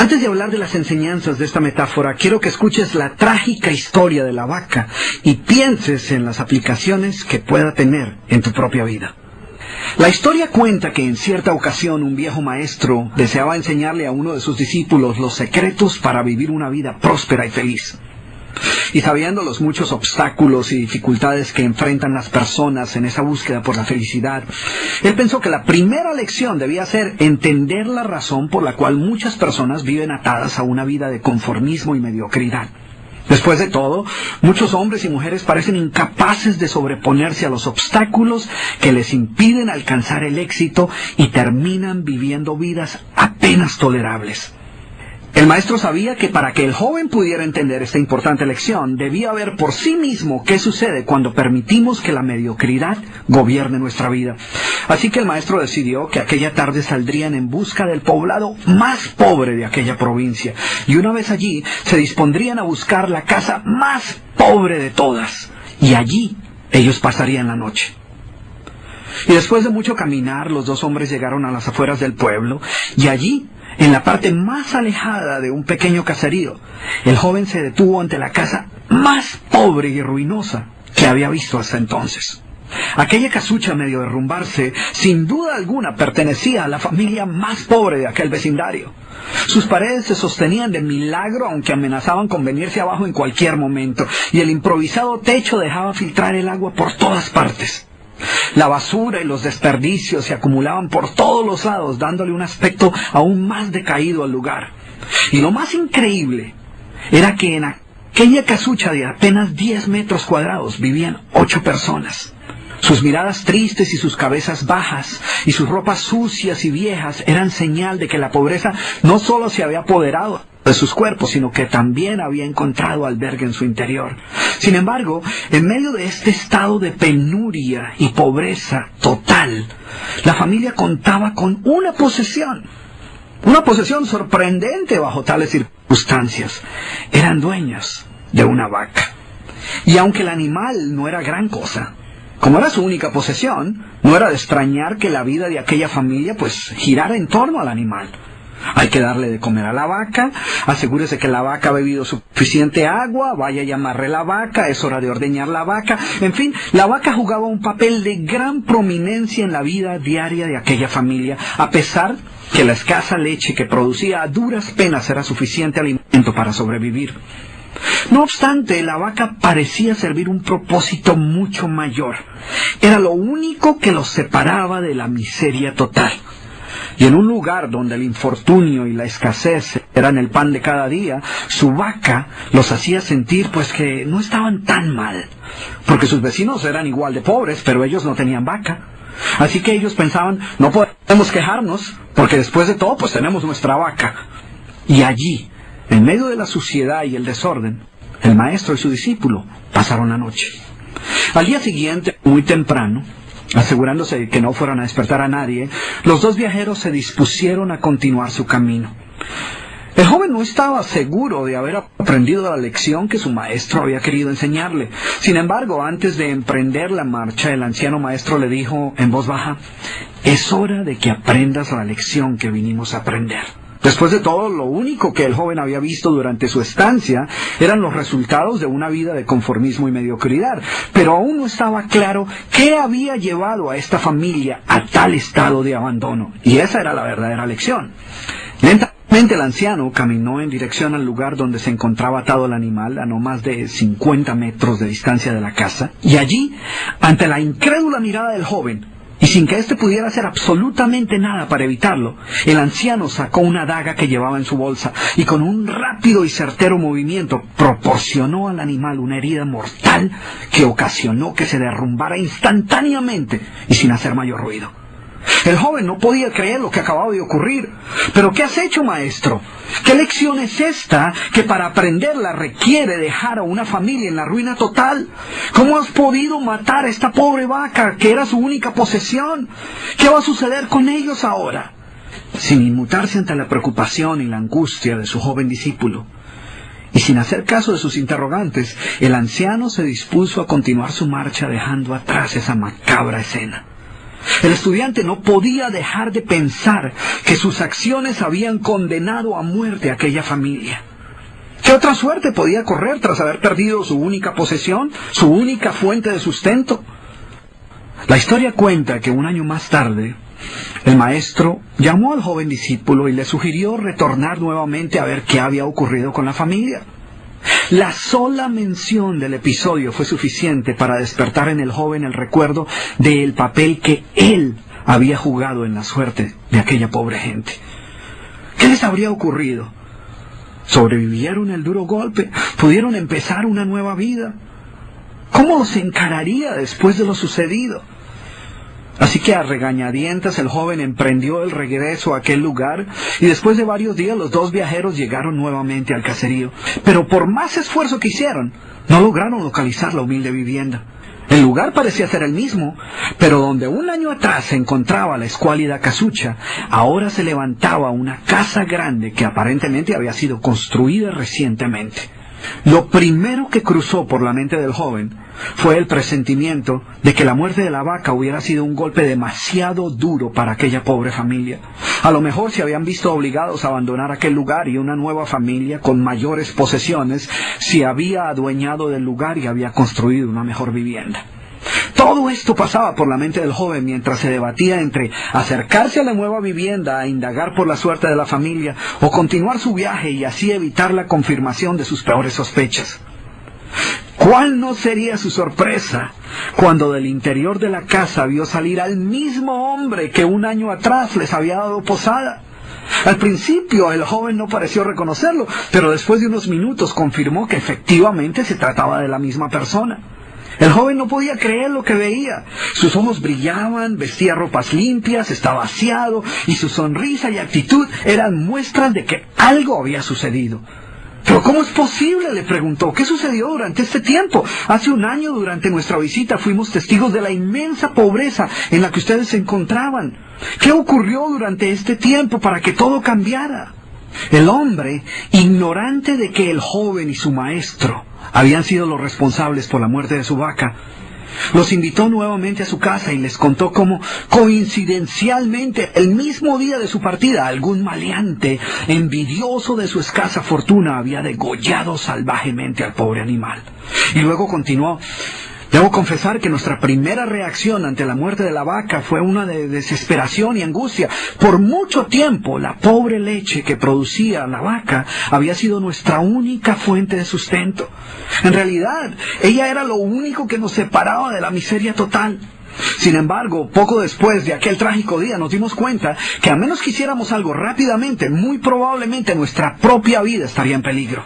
Antes de hablar de las enseñanzas de esta metáfora, quiero que escuches la trágica historia de la vaca y pienses en las aplicaciones que pueda tener en tu propia vida. La historia cuenta que en cierta ocasión un viejo maestro deseaba enseñarle a uno de sus discípulos los secretos para vivir una vida próspera y feliz. Y sabiendo los muchos obstáculos y dificultades que enfrentan las personas en esa búsqueda por la felicidad, él pensó que la primera lección debía ser entender la razón por la cual muchas personas viven atadas a una vida de conformismo y mediocridad. Después de todo, muchos hombres y mujeres parecen incapaces de sobreponerse a los obstáculos que les impiden alcanzar el éxito y terminan viviendo vidas apenas tolerables. El maestro sabía que para que el joven pudiera entender esta importante lección, debía ver por sí mismo qué sucede cuando permitimos que la mediocridad gobierne nuestra vida. Así que el maestro decidió que aquella tarde saldrían en busca del poblado más pobre de aquella provincia, y una vez allí se dispondrían a buscar la casa más pobre de todas, y allí ellos pasarían la noche. Y después de mucho caminar, los dos hombres llegaron a las afueras del pueblo, y allí, en la parte más alejada de un pequeño caserío, el joven se detuvo ante la casa más pobre y ruinosa que había visto hasta entonces. Aquella casucha, medio derrumbarse, sin duda alguna pertenecía a la familia más pobre de aquel vecindario. Sus paredes se sostenían de milagro, aunque amenazaban con venirse abajo en cualquier momento, y el improvisado techo dejaba filtrar el agua por todas partes. La basura y los desperdicios se acumulaban por todos los lados, dándole un aspecto aún más decaído al lugar. Y lo más increíble era que en aquella casucha de apenas 10 metros cuadrados vivían 8 personas. Sus miradas tristes y sus cabezas bajas y sus ropas sucias y viejas eran señal de que la pobreza no solo se había apoderado de sus cuerpos, sino que también había encontrado albergue en su interior. Sin embargo, en medio de este estado de penuria y pobreza total, la familia contaba con una posesión sorprendente bajo tales circunstancias. Eran dueños de una vaca. Y aunque el animal no era gran cosa, como era su única posesión, no era de extrañar que la vida de aquella familia girara en torno al animal. Hay que darle de comer a la vaca, asegúrese que la vaca ha bebido suficiente agua, vaya a llamarle la vaca, es hora de ordeñar la vaca. En fin, la vaca jugaba un papel de gran prominencia en la vida diaria de aquella familia, a pesar que la escasa leche que producía a duras penas era suficiente alimento para sobrevivir. No obstante, la vaca parecía servir un propósito mucho mayor. Era lo único que los separaba de la miseria total. Y en un lugar donde el infortunio y la escasez eran el pan de cada día, su vaca los hacía sentir que no estaban tan mal, porque sus vecinos eran igual de pobres, pero ellos no tenían vaca. Así que ellos pensaban, no podemos quejarnos, porque después de todo tenemos nuestra vaca. Y allí, en medio de la suciedad y el desorden, el maestro y su discípulo pasaron la noche. Al día siguiente, muy temprano, asegurándose de que no fueran a despertar a nadie, los dos viajeros se dispusieron a continuar su camino. El joven no estaba seguro de haber aprendido la lección que su maestro había querido enseñarle. Sin embargo, antes de emprender la marcha, el anciano maestro le dijo en voz baja: «Es hora de que aprendas la lección que vinimos a aprender». Después de todo, lo único que el joven había visto durante su estancia eran los resultados de una vida de conformismo y mediocridad, pero aún no estaba claro qué había llevado a esta familia a tal estado de abandono, y esa era la verdadera lección. Lentamente el anciano caminó en dirección al lugar donde se encontraba atado el animal, a no más de 50 metros de distancia de la casa, y allí, ante la incrédula mirada del joven, y sin que éste pudiera hacer absolutamente nada para evitarlo, el anciano sacó una daga que llevaba en su bolsa y con un rápido y certero movimiento proporcionó al animal una herida mortal que ocasionó que se derrumbara instantáneamente y sin hacer mayor ruido. El joven no podía creer lo que acababa de ocurrir. «¿Pero qué has hecho, maestro? ¿Qué lección es esta que para aprenderla requiere dejar a una familia en la ruina total? ¿Cómo has podido matar a esta pobre vaca que era su única posesión? ¿Qué va a suceder con ellos ahora?» Sin inmutarse ante la preocupación y la angustia de su joven discípulo, y sin hacer caso de sus interrogantes, el anciano se dispuso a continuar su marcha dejando atrás esa macabra escena. El estudiante no podía dejar de pensar que sus acciones habían condenado a muerte a aquella familia. ¿Qué otra suerte podía correr tras haber perdido su única posesión, su única fuente de sustento? La historia cuenta que un año más tarde, el maestro llamó al joven discípulo y le sugirió retornar nuevamente a ver qué había ocurrido con la familia. La sola mención del episodio fue suficiente para despertar en el joven el recuerdo del papel que él había jugado en la suerte de aquella pobre gente. ¿Qué les habría ocurrido? ¿Sobrevivieron el duro golpe? ¿Pudieron empezar una nueva vida? ¿Cómo los encararía después de lo sucedido? Así que a regañadientas el joven emprendió el regreso a aquel lugar y después de varios días los dos viajeros llegaron nuevamente al caserío. Pero por más esfuerzo que hicieron, no lograron localizar la humilde vivienda. El lugar parecía ser el mismo, pero donde un año atrás se encontraba la escuálida casucha, ahora se levantaba una casa grande que aparentemente había sido construida recientemente. Lo primero que cruzó por la mente del joven fue el presentimiento de que la muerte de la vaca hubiera sido un golpe demasiado duro para aquella pobre familia. A lo mejor se habían visto obligados a abandonar aquel lugar y una nueva familia con mayores posesiones se había adueñado del lugar y había construido una mejor vivienda. Todo esto pasaba por la mente del joven mientras se debatía entre acercarse a la nueva vivienda a indagar por la suerte de la familia o continuar su viaje y así evitar la confirmación de sus peores sospechas. ¿Cuál no sería su sorpresa cuando del interior de la casa vio salir al mismo hombre que un año atrás les había dado posada? Al principio el joven no pareció reconocerlo, pero después de unos minutos confirmó que efectivamente se trataba de la misma persona. El joven no podía creer lo que veía. Sus ojos brillaban, vestía ropas limpias, estaba aseado, y su sonrisa y actitud eran muestras de que algo había sucedido. ¿Pero cómo es posible?, le preguntó. ¿Qué sucedió durante este tiempo? Hace un año, durante nuestra visita, fuimos testigos de la inmensa pobreza en la que ustedes se encontraban. ¿Qué ocurrió durante este tiempo para que todo cambiara? El hombre, ignorante de que el joven y su maestro habían sido los responsables por la muerte de su vaca, los invitó nuevamente a su casa y les contó cómo, coincidencialmente, el mismo día de su partida, algún maleante, envidioso de su escasa fortuna, había degollado salvajemente al pobre animal. Y luego continuó: debo confesar que nuestra primera reacción ante la muerte de la vaca fue una de desesperación y angustia. Por mucho tiempo, la pobre leche que producía la vaca había sido nuestra única fuente de sustento. En realidad, ella era lo único que nos separaba de la miseria total. Sin embargo, poco después de aquel trágico día nos dimos cuenta que a menos que hiciéramos algo rápidamente, muy probablemente nuestra propia vida estaría en peligro.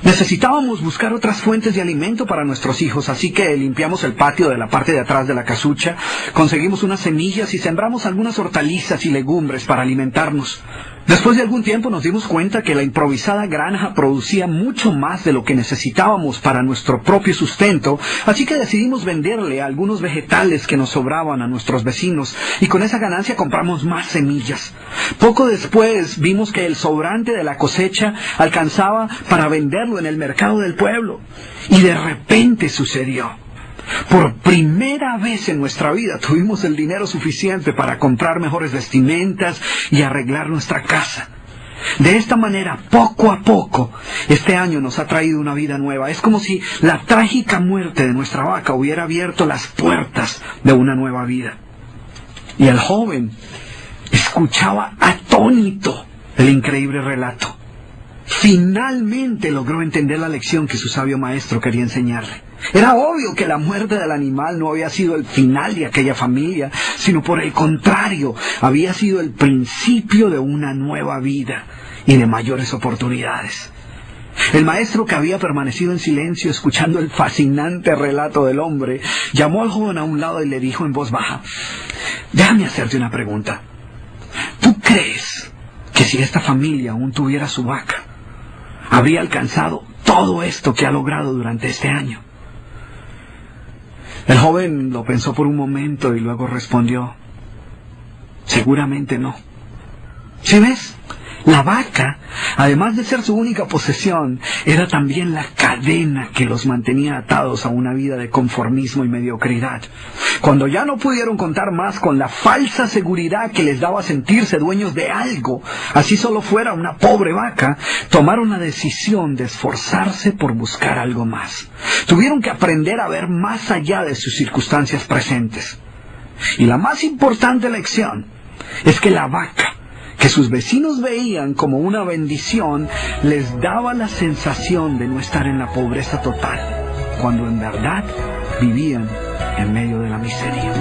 Necesitábamos buscar otras fuentes de alimento para nuestros hijos, así que limpiamos el patio de la parte de atrás de la casucha, conseguimos unas semillas y sembramos algunas hortalizas y legumbres para alimentarnos. Después de algún tiempo nos dimos cuenta que la improvisada granja producía mucho más de lo que necesitábamos para nuestro propio sustento, así que decidimos venderle algunos vegetales que nos sobraban a nuestros vecinos, y con esa ganancia compramos más semillas. Poco después vimos que el sobrante de la cosecha alcanzaba para venderlo en el mercado del pueblo, y de repente sucedió. Por primera vez en nuestra vida tuvimos el dinero suficiente para comprar mejores vestimentas y arreglar nuestra casa. De esta manera, poco a poco, este año nos ha traído una vida nueva. Es como si la trágica muerte de nuestra vaca hubiera abierto las puertas de una nueva vida. Y el joven escuchaba atónito el increíble relato. Finalmente logró entender la lección que su sabio maestro quería enseñarle. Era obvio que la muerte del animal no había sido el final de aquella familia, sino por el contrario, había sido el principio de una nueva vida y de mayores oportunidades. El maestro, que había permanecido en silencio escuchando el fascinante relato del hombre, llamó al joven a un lado y le dijo en voz baja: déjame hacerte una pregunta. ¿Tú crees que si esta familia aún tuviera su vaca, habría alcanzado todo esto que ha logrado durante este año? El joven lo pensó por un momento y luego respondió: seguramente no. ¿Sí ves? La vaca Además de ser su única posesión, era también la cadena que los mantenía atados a una vida de conformismo y mediocridad. Cuando ya no pudieron contar más con la falsa seguridad que les daba sentirse dueños de algo, así solo fuera una pobre vaca, tomaron la decisión de esforzarse por buscar algo más. Tuvieron que aprender a ver más allá de sus circunstancias presentes. Y la más importante lección es que la vaca, que sus vecinos veían como una bendición, les daba la sensación de no estar en la pobreza total, cuando en verdad vivían en medio de la miseria.